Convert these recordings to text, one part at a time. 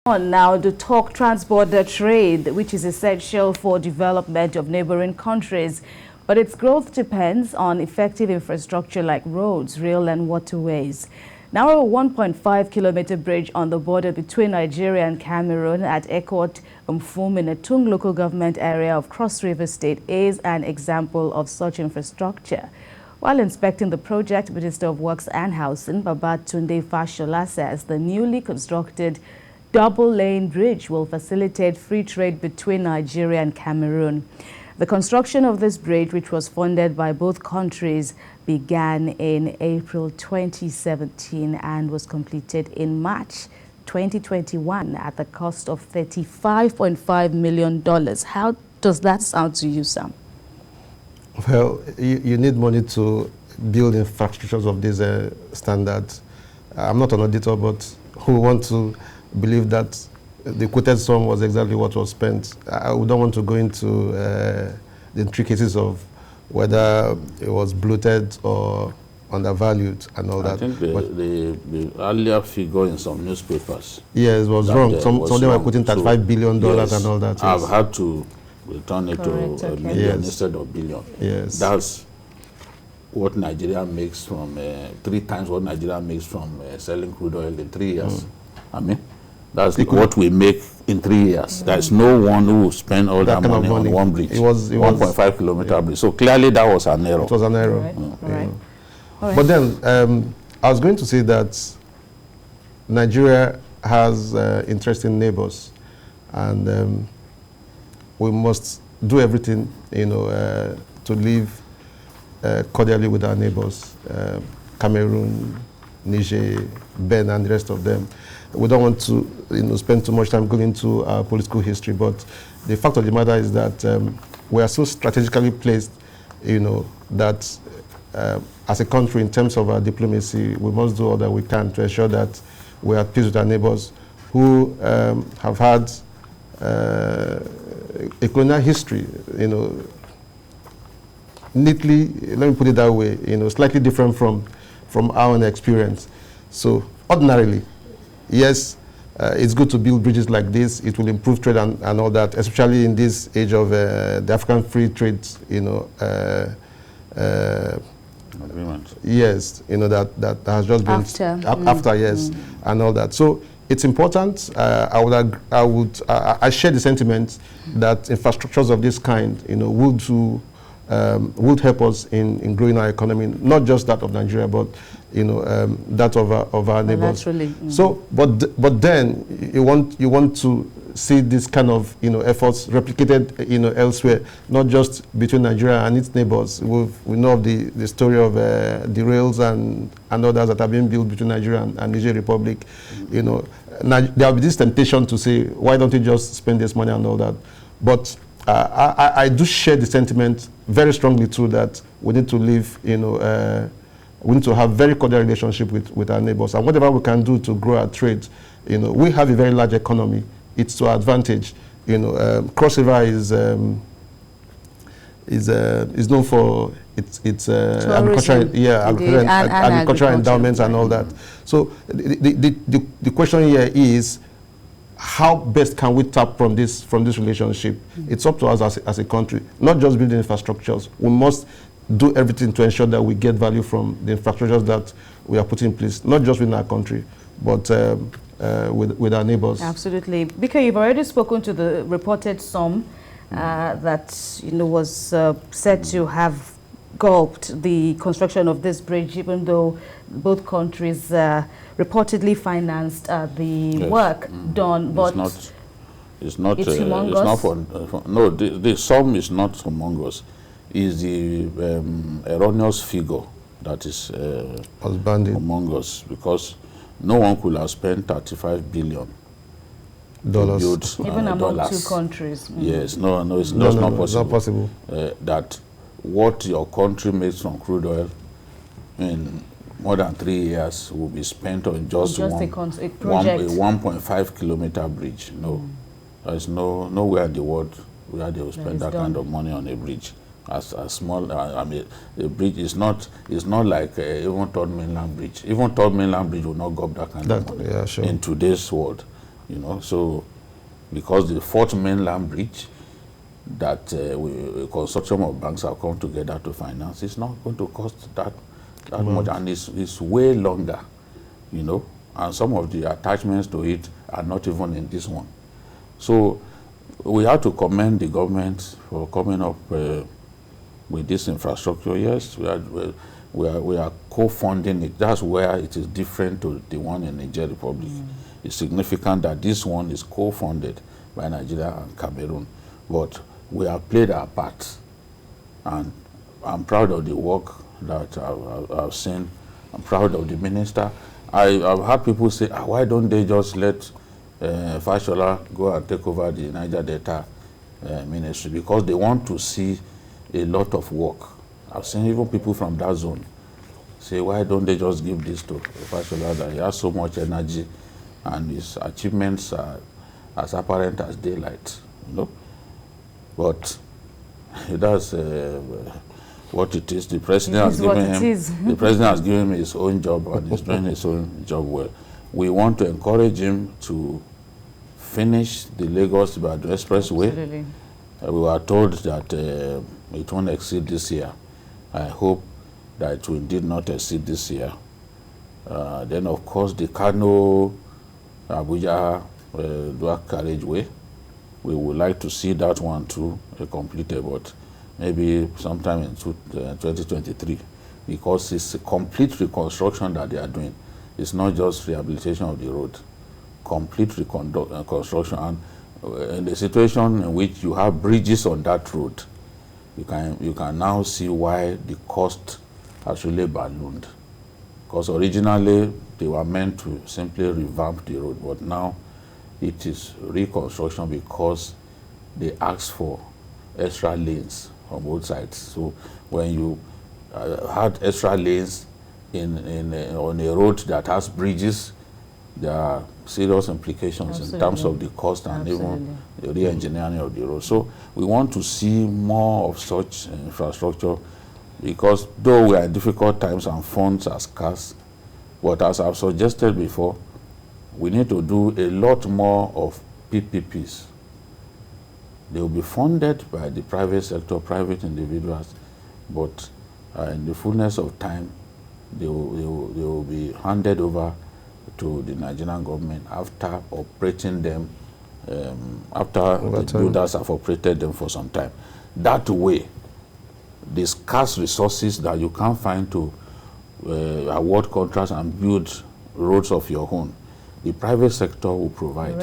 On now to talk transborder trade, which is essential for development of neighboring countries, but its growth depends on effective infrastructure like roads, rail and waterways. Now a 1.5-kilometer bridge on the border between Nigeria and Cameroon at Ekot Mfum in a Tung local government area of Cross River State is an example of such infrastructure. While inspecting the project, Minister of Works and Housing, Babatunde Fashola, says the newly constructed double-lane bridge will facilitate free trade between Nigeria and Cameroon. The construction of this bridge, which was funded by both countries, began in April 2017 and was completed in March 2021 at the cost of $35.5 million. How does that sound to you, Sam? Well, you need money to build infrastructures of this standard. I'm not an auditor, but who want to believe that the quoted sum was exactly what was spent. I don't want to go into the intricacies of whether it was bloated or undervalued and all that. I think the earlier figure in some newspapers. Yes, it was wrong. Some of them were putting $35 billion yes, and all that. Yes. I've had to return it to a million yes. instead of billion. Yes. That's what Nigeria makes from 3 times what Nigeria makes from selling crude oil in 3 years. I mean, that's what we make in 3 years. There's no one who will spend all that money on one bridge. It was 1.5 kilometer bridge. So clearly that was an error. It was an error. Right. Right. Right. But then I was going to say that Nigeria has interesting neighbors, and we must do everything, to live cordially with our neighbors, Cameroon, Niger, Benin, and the rest of them. We don't want to spend too much time going into our political history, but the fact of the matter is that we are so strategically placed, that as a country, in terms of our diplomacy, we must do all that we can to ensure that we are at peace with our neighbors who have had a colonial history, neatly, let me put it that way, slightly different from our own experience. So ordinarily, yes, it's good to build bridges like this. It will improve trade and all that, especially in this age of the African free trade, agreement. Yes, that has just been after yes, and all that. So it's important. I share the sentiment that infrastructures of this kind, would help us in growing our economy, not just that of Nigeria, but that of our neighbors. So, but then you want to see this kind of efforts replicated elsewhere, not just between Nigeria and its neighbors. We know of the story of the rails and others that have been built between Nigeria and Niger Republic. There will be this temptation to say, why don't you just spend this money and all that? But I do share the sentiment very strongly too, that we need to live, we need to have very cordial relationship with our neighbors, and whatever we can do to grow our trade. We have a very large economy. It's to our advantage. Cross River is known for its agricultural endowments and all that. So the question here is, how best can we tap from this relationship? It's up to us as a country, not just building infrastructures. We must do everything to ensure that we get value from the infrastructures that we are putting in place, not just within our country, but with our neighbors. Absolutely. Because you've already spoken to the reported sum that was said to have gulped the construction of this bridge, even though both countries reportedly financed the work done. But it's not the sum is not humongous. Is the erroneous figure that is humongous, because no one could have spent $35 billion dollars even among two countries. Yes, no, it's not possible. It's not possible. That what your country makes from crude oil in more than 3 years will be spent on just a 1.5 kilometer bridge. No, there's nowhere in the world where they will spend that kind of money on a bridge. As small, I mean, the bridge is not like even third mainland bridge. Even third mainland bridge will not go up that kind of money in today's world. you know. So because the fourth mainland bridge that a consortium of banks have come together to finance, it's not going to cost that much, and it's way longer, you know, and some of the attachments to it are not even in this one. So we have to commend the government for coming up with this infrastructure. Yes, we are co-funding it. That's where it is different to the one in Niger Republic. It's significant that this one is co-funded by Nigeria and Cameroon, but we have played our part, and I'm proud of the work that I've seen. I'm proud of the minister. I've had people say, why don't they just let Fashola go and take over the Niger Delta ministry, because they want to see a lot of work. I've seen even people from that zone say, why don't they just give this to Fashola, that he has so much energy and his achievements are as apparent as daylight, you know. But that's what it is. The president has given him. The president has given him his own job, and he's doing his own job well. We want to encourage him to finish the Lagos-Ibadan Expressway. Absolutely. We were told that it won't exceed this year. I hope that it will indeed not exceed this year. Then, of course, the Kano Abuja Dual Carriageway, we would like to see that one too completed, but maybe sometime in 2023, because it's a complete reconstruction that they are doing. It's not just rehabilitation of the road, complete reconstruction. And in the situation in which you have bridges on that road, you can now see why the cost has really ballooned. Because originally they were meant to simply revamp the road, but now it is reconstruction because they asked for extra lanes on both sides. So when you had extra lanes on a road that has bridges, there are serious implications. Absolutely. In terms of the cost and Absolutely. Even the re-engineering of the road. So we want to see more of such infrastructure, because though we are in difficult times and funds are scarce, but as I've suggested before, we need to do a lot more of PPPs. They will be funded by the private sector, private individuals, but in the fullness of time, they will be handed over to the Nigerian government after operating them, after the builders have operated them for some time. That way, the scarce resources that you can't find to award contracts and build roads of your own, the private sector will provide.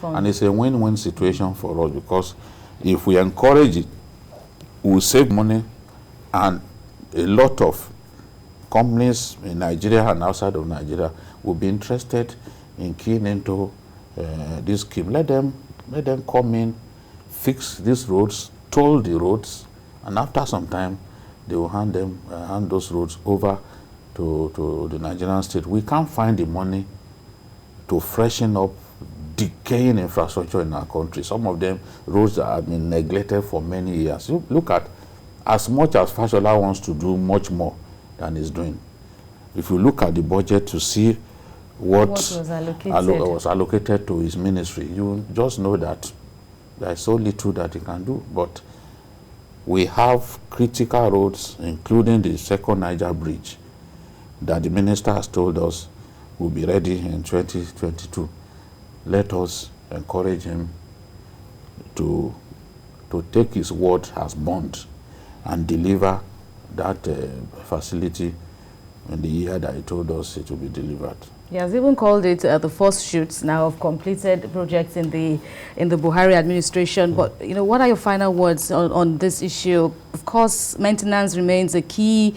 And it's a win-win situation for us, because if we encourage it, we'll save money, and a lot of companies in Nigeria and outside of Nigeria will be interested in keying into this scheme. Let them come in, fix these roads, toll the roads, and after some time, they will hand those roads over to the Nigerian state. We can't find the money to freshen up decaying infrastructure in our country. Some of them roads that have been neglected for many years. You look at, as much as Fashola wants to do, much more than he's doing. If you look at the budget to see what was allocated to his ministry, you just know that there's so little that he can do. But we have critical roads, including the second Niger bridge, that the minister has told us will be ready in 2022. Let us encourage him to take his word as bond and deliver that facility in the year that he told us it will be delivered. He has even called it the first shoots now of completed projects in the Buhari administration. But you know, what are your final words on this issue? Of course, maintenance remains a key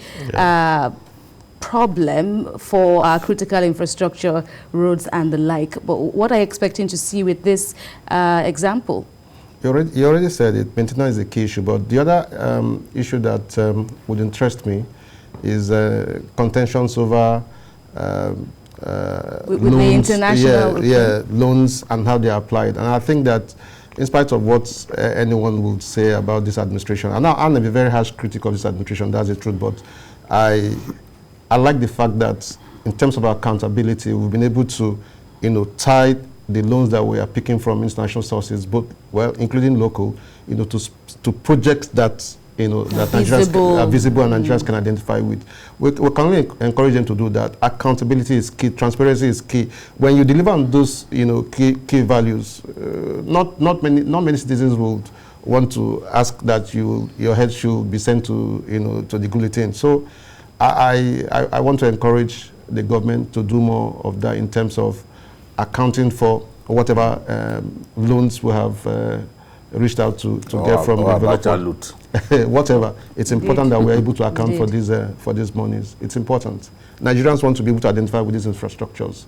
problem for our critical infrastructure, roads and the like. But what are you expecting to see with this example? You already said it, maintenance is a key issue, but the other issue that would interest me is contentions over with loans, the international loans and how they are applied. And I think that in spite of what anyone would say about this administration, and I'm going to be very harsh critic of this administration, that's the truth, but I like the fact that in terms of accountability, we've been able to, tie the loans that we are picking from international sources, both, well, including local, to projects that, that Nigerians are visible and Nigerians can identify with. We can only encourage them to do that. Accountability is key. Transparency is key. When you deliver on those, key values, not many citizens would want to ask that your head should be sent to, to the guillotine. So I want to encourage the government to do more of that in terms of accounting for whatever loans we have reached out to get from developers. Whatever. It's important that we're able to account for these monies. It's important. Nigerians want to be able to identify with these infrastructures.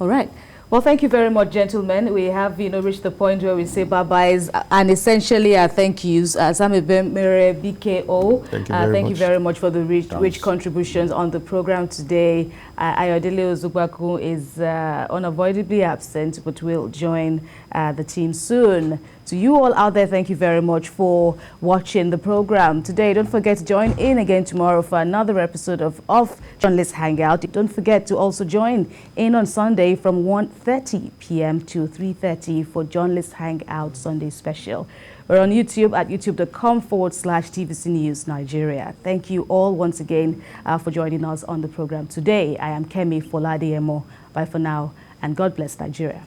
All right. Well, thank you very much, gentlemen. We have, reached the point where we say bye-byes and essentially our thank yous. Sami Bemere, BKO, thank you very much for the rich contributions on the program today. Ayodele Ozubaku is unavoidably absent, but will join the team soon. To you all out there, thank you very much for watching the program today. Don't forget to join in again tomorrow for another episode of Journalist Hangout. Don't forget to also join in on Sunday from 1:30 p.m. to 3:30 for Journalist Hangout Sunday Special. We're on YouTube at youtube.com/TVC News Nigeria. Thank you all once again for joining us on the program today. I am Kemi Foladiemo. Bye for now, and God bless Nigeria.